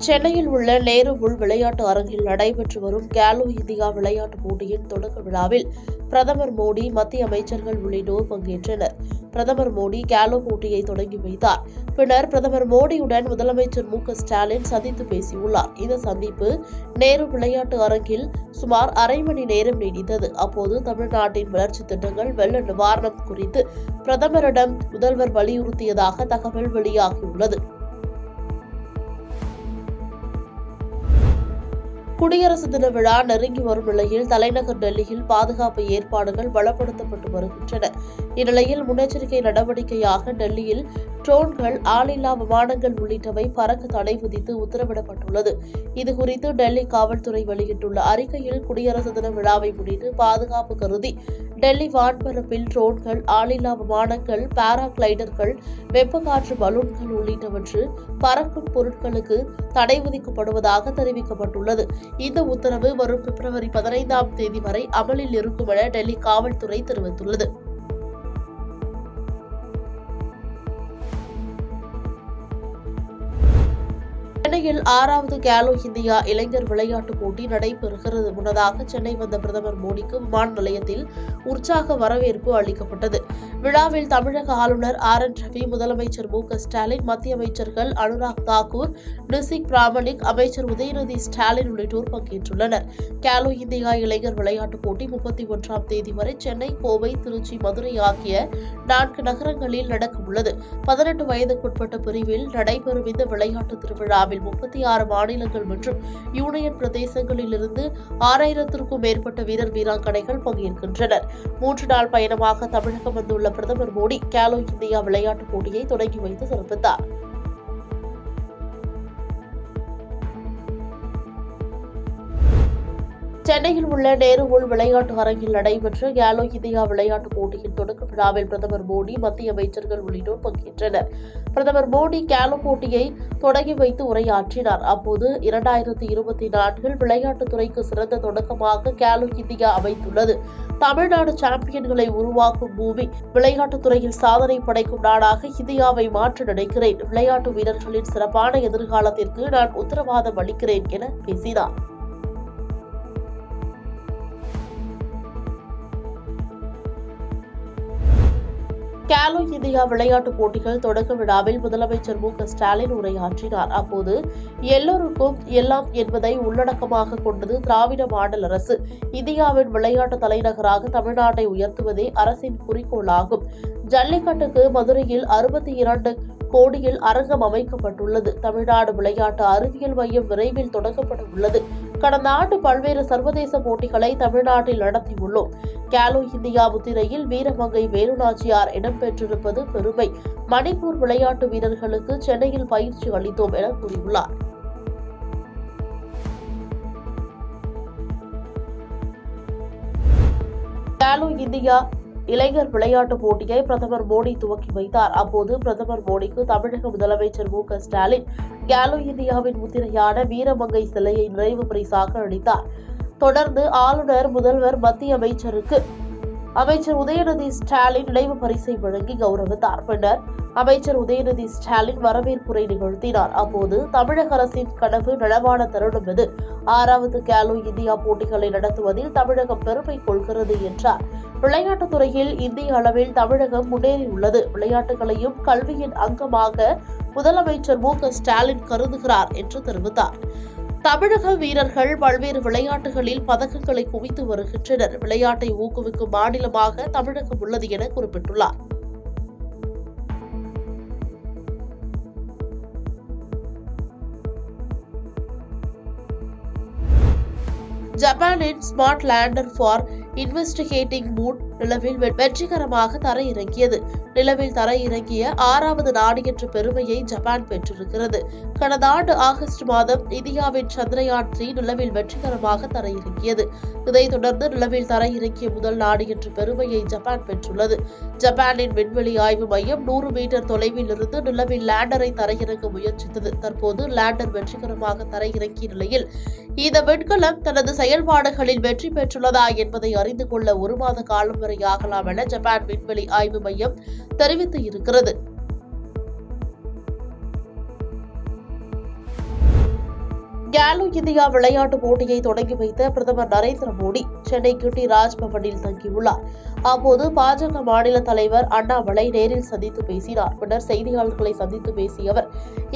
சென்னையில் உள்ள நேரு உள் விளையாட்டு அரங்கில் நடைபெற்று வரும் கேலோ இந்தியா விளையாட்டுப் போட்டியின் தொடக்க விழாவில் பிரதமர் மோடி, மத்திய அமைச்சர்கள் உள்ளிட்டோர் பங்கேற்றனர். பிரதமர் மோடி கேலோ போட்டியை தொடங்கி வைத்தார். பின்னர் பிரதமர் மோடியுடன் முதலமைச்சர் மு.க.ஸ்டாலின் சந்தித்து பேசியுள்ளார். இந்த சந்திப்பு நேரு விளையாட்டு அரங்கில் சுமார் அரை மணி நேரம் நீடித்தது. அப்போது தமிழ்நாட்டின் வளர்ச்சித் திட்டங்கள், வெள்ள நிவாரணம் குறித்து பிரதமரிடம் முதல்வர் வலியுறுத்தியதாக தகவல் வெளியாகியுள்ளது. குடியரசு தின விழா நெருங்கி வரும் நிலையில் தலைநகர் டெல்லியில் பாதுகாப்பு ஏற்பாடுகள் பலப்படுத்தப்பட்டு வருகின்றன. இந்நிலையில் முன்னெச்சரிக்கை நடவடிக்கையாக டெல்லியில் ட்ரோன்கள், ஆளில்லா விமானங்கள் உள்ளிட்டவை பறக்க தடை விதித்து உத்தரவிடப்பட்டுள்ளது. இதுகுறித்து டெல்லி காவல்துறை வெளியிட்டுள்ள அறிக்கையில், குடியரசு தின விழாவை முன்னிட்டு பாதுகாப்பு கருதி டெல்லி வான்பரப்பில் ட்ரோன்கள், ஆளில்லா விமானங்கள், பாராகிளைடர்கள், வெப்பக்காற்று பலூன்கள் உள்ளிட்டவற்று பறக்கும் பொருட்களுக்கு தடை விதிக்கப்படுவதாக தெரிவிக்கப்பட்டுள்ளது. இந்த உத்தரவு வரும் பிப்ரவரி 15ஆம் தேதி வரை அமலில் இருக்கும் என டெல்லி காவல்துறை தெரிவித்துள்ளது. சென்னையில் 6வது கேலோ இந்தியா இளைஞர் விளையாட்டுப் போட்டி நடைபெறுகிறது. முன்னதாக சென்னை வந்த பிரதமர் மோடிக்கு விமான நிலையத்தில் உற்சாக வரவேற்பு அளிக்கப்பட்டது. விழாவில் தமிழக ஆளுநர் ஆர்.என். ரவி, முதலமைச்சர் மு.க.ஸ்டாலின், மத்திய அமைச்சர்கள் அனுராக் தாக்கூர், நிசிக் பிராமணிக், அமைச்சர் உதயநிதி ஸ்டாலின் உள்ளிட்டோர் பங்கேற்றுள்ளனர். கேலோ இந்தியா இளைஞர் விளையாட்டுப் போட்டி 31ஆம் தேதி வரை சென்னை, கோவை, திருச்சி, மதுரை ஆகிய 4 நகரங்களில் நடக்கவுள்ளது. 18 வயதுக்குட்பட்ட பிரிவில் நடைபெறும் இந்த விளையாட்டு திருவிழாவில் 36 மாநிலங்கள் மற்றும் யூனியன் பிரதேசங்களிலிருந்து 6000க்கும் மேற்பட்ட வீரர், வீராங்கனைகள் பங்கேற்கின்றனர். 3 நாள் பயணமாக தமிழகம் வந்துள்ள பிரதமர் மோடி கேலோ இந்தியா விளையாட்டுப் போட்டியை தொடங்கி வைத்து சிறப்பித்தார். சென்னையில் உள்ள நேரு உள் விளையாட்டு அரங்கில் நடைபெற்ற கேலோ இந்தியா விளையாட்டுப் போட்டியின் தொடக்க விழாவில் பிரதமர் மோடி, மத்திய அமைச்சர்கள் உள்ளிட்டோர் பங்கேற்றனர். பிரதமர் மோடி கேலோ போட்டியை தொடங்கி வைத்து உரையாற்றினார். அப்போது 2024 விளையாட்டுத் துறைக்கு சிறந்த தொடக்கமாக கேலோ இந்தியா அமைத்துள்ளது. தமிழ்நாடு சாம்பியன்களை உருவாக்கும் பூமி. விளையாட்டுத் துறையில் சாதனை படைக்கும் நாடாக இந்தியாவை மாற்ற நினைக்கிறேன். விளையாட்டு வீரர்களின் சிறப்பான எதிர்காலத்திற்கு நான் உத்தரவாதம் அளிக்கிறேன் என பேசினார். கேலோ இந்தியா விளையாட்டுப் போட்டிகள் தொடக்க விழாவில் முதலமைச்சர் மு.க.ஸ்டாலின் உரையாற்றினார். அப்போது எல்லோருக்கும் எல்லாம் என்பதை உள்ளடக்கமாக கொண்டது திராவிட மாடல் அரசு. இந்தியாவின் விளையாட்டு தலைநகராக தமிழ்நாட்டை உயர்த்துவதே அரசின் குறிக்கோளாகும். ஜல்லிக்கட்டுக்கு மதுரையில் 62 கோடியில் அரங்கம் அமைக்கப்பட்டுள்ளது. தமிழ்நாடு விளையாட்டு அறிவியல் மையம் விரைவில் தொடங்கப்பட உள்ளது. கடந்த ஆண்டு பல்வேறு சர்வதேச போட்டிகளை தமிழ்நாட்டில் நடத்தியுள்ளோம். கேலோ இந்தியா முத்திரையில் வீரமங்கை வேலுநாச்சியார் இடம்பெற்றிருப்பது பெருமை. மணிப்பூர் விளையாட்டு வீரர்களுக்கு சென்னையில் பயிற்சி அளித்தோம் என கூறியுள்ளார். கேலோ இந்தியா இளைஞர் விளையாட்டுப் போட்டியை பிரதமர் மோடி துவக்கி வைத்தார். அப்போது பிரதமர் மோடிக்கு தமிழக முதலமைச்சர் மு.க.ஸ்டாலின் கேலோ இந்தியாவின் முத்திரையான வீரமங்கை சிலையை நிறைவு பரிசாக அளித்தார். தொடர்ந்து ஆளுநர், முதல்வர், மத்திய அமைச்சர் உதயநிதி ஸ்டாலின் நினைவு பரிசை வழங்கி கௌரவித்தார். பின்னர் அமைச்சர் உதயநிதி ஸ்டாலின் வரவேற்புரை நிகழ்த்தினார். அப்போது தமிழக அரசின் கனவு நனவான தருணம் இது. 6வது கேலோ இந்தியா போட்டிகளை நடத்துவதில் தமிழகம் பெருமை கொள்கிறது என்றார். விளையாட்டுத் துறையில் இந்திய அளவில் தமிழகம் முன்னேறியுள்ளது. விளையாட்டுகளையும் கல்வியின் அங்கமாக முதலமைச்சர் மு.க.ஸ்டாலின் கருதுகிறார் என்று தெரிவித்தார். தமிழக வீரர்கள் பல்வேறு விளையாட்டுகளில் பதக்கங்களை குவித்து வருகின்றனர். விளையாட்டை ஊக்குவிக்கும் மாநிலமாக தமிழகம் உள்ளது என குறிப்பிட்டுள்ளார். ஜப்பானின் smart lander for investigating Moon நிலவில் வெற்றிகரமாக தரையிறங்கியது. நிலவில் தரையிறங்கிய 6வது நாடு என்ற பெருமையை ஜப்பான் பெற்றிருக்கிறது. கடந்த ஆண்டு ஆகஸ்ட் மாதம் இந்தியாவின் சந்திரயான் 3 நிலவில் வெற்றிகரமாக தரையிறங்கியது. இதைத் தொடர்ந்து நிலவில் தரையிறங்கிய முதல் நாடு என்ற பெருமையை ஜப்பான் பெற்றுள்ளது. ஜப்பானின் விண்வெளி ஆய்வு மையம் 100 மீட்டர் தொலைவில் இருந்து நிலவில் லேண்டரை தரையிறங்க முயற்சித்தது. தற்போது லேண்டர் வெற்றிகரமாக தரையிறங்கிய நிலையில் இந்த விண்கலம் தனது செயல்பாடுகளில் வெற்றி பெற்றுள்ளதா என்பதை அறிந்து கொள்ள 1 மாத காலம் வரை ஆகலாம் என ஜப்பான் விண்வெளி ஆய்வு மையம் தெரிவித்து இருக்கிறது. கேலோ இந்தியா விளையாட்டுப் போட்டியை தொடங்கி வைத்த பிரதமர் நரேந்திர மோடி சென்னை கிண்டி ராஜ்பவனில் தங்கியுள்ளார். அப்போது பாஜக மாநில தலைவர் அண்ணாமலை நேரில் சந்தித்து பேசினார். பின்னர் செய்தியாளர்களை சந்தித்து பேசிய அவர்,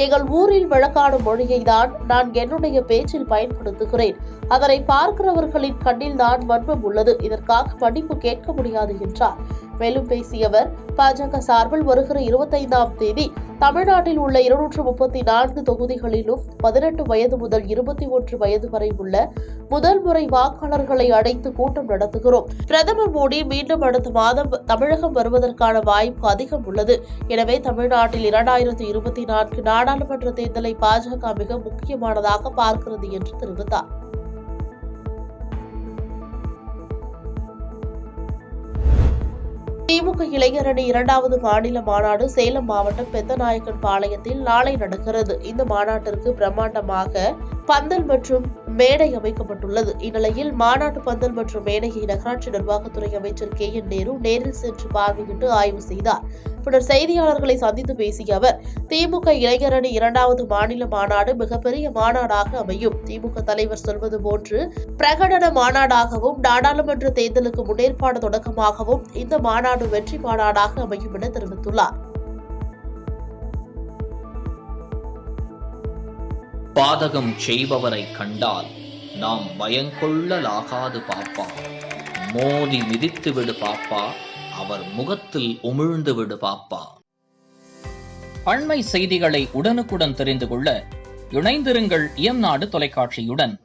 எங்கள் ஊரில் வழக்காடும் மொழியை தான் நான் என்னுடைய பேச்சில் பயன்படுத்துகிறேன். அதனை பார்க்கிறவர்களின் கண்ணில் தான் வன்மம் உள்ளது. இதற்காக மன்னிப்பு கேட்க முடியாது என்றார். மேலும் பேசிய அவர், பாஜக சார்பில் வருகிற 25ஆம் தேதி தமிழ்நாட்டில் உள்ள 234 தொகுதிகளிலும் 18 வயது முதல் 21 வயது வரை உள்ள முதல் முறை வாக்காளர்களை அழைத்து கூட்டம் நடத்துகிறோம். பிரதமர் மோடி மீண்டும் அடுத்த மாதம் தமிழகம் வருவதற்கான வாய்ப்பு அதிகம் உள்ளது. எனவே தமிழ்நாட்டில் 2024 நாடாளுமன்ற தேர்தலை பாஜக மிக முக்கியமானதாக பார்க்கிறது என்று தெரிவித்தார். திமுக இளைஞரணி 2வது மாநில மாநாடு சேலம் மாவட்டம் பெத்தநாயக்கன் பாளையத்தில் நாளை நடக்கிறது. இந்த மாநாட்டிற்கு பிரம்மாண்டமாக பந்தல் மற்றும் மேடை அமைக்கப்பட்டுள்ளது. இந்நிலையில் மாநாட்டு பந்தல் மற்றும் மேடையை நகராட்சி நிர்வாகத்துறை அமைச்சர் KN நேரு நேரில் சென்று பார்வையிட்டு ஆய்வு செய்தார். பின்னர் செய்தியாளர்களை சந்தித்து பேசிய அவர், திமுக இளைஞரணி 2வது மாநில மாநாடு மிகப்பெரிய மாநாடாக அமையும். திமுக தலைவர் சொல்வது போன்று பிரகடன மாநாடாகவும் நாடாளுமன்ற தேர்தலுக்கு முன்னேற்பாடு தொடக்கமாகவும் இந்த மாநாடு வெற்றி மாநாடாக அமையும் என தெரிவித்துள்ளார். பாதகம் செய்பவரை கண்டால் நாம் பயங்கொள்ளலாகாது பாப்பா. மோதி மிதித்து விடு பாப்பா, அவர் முகத்தில் உமிழ்ந்து விடு பாப்பா. அண்மை செய்திகளை உடனுக்குடன் தெரிந்து கொள்ள இணைந்திருங்கள் இயம்நாடு தொலைக்காட்சியுடன்.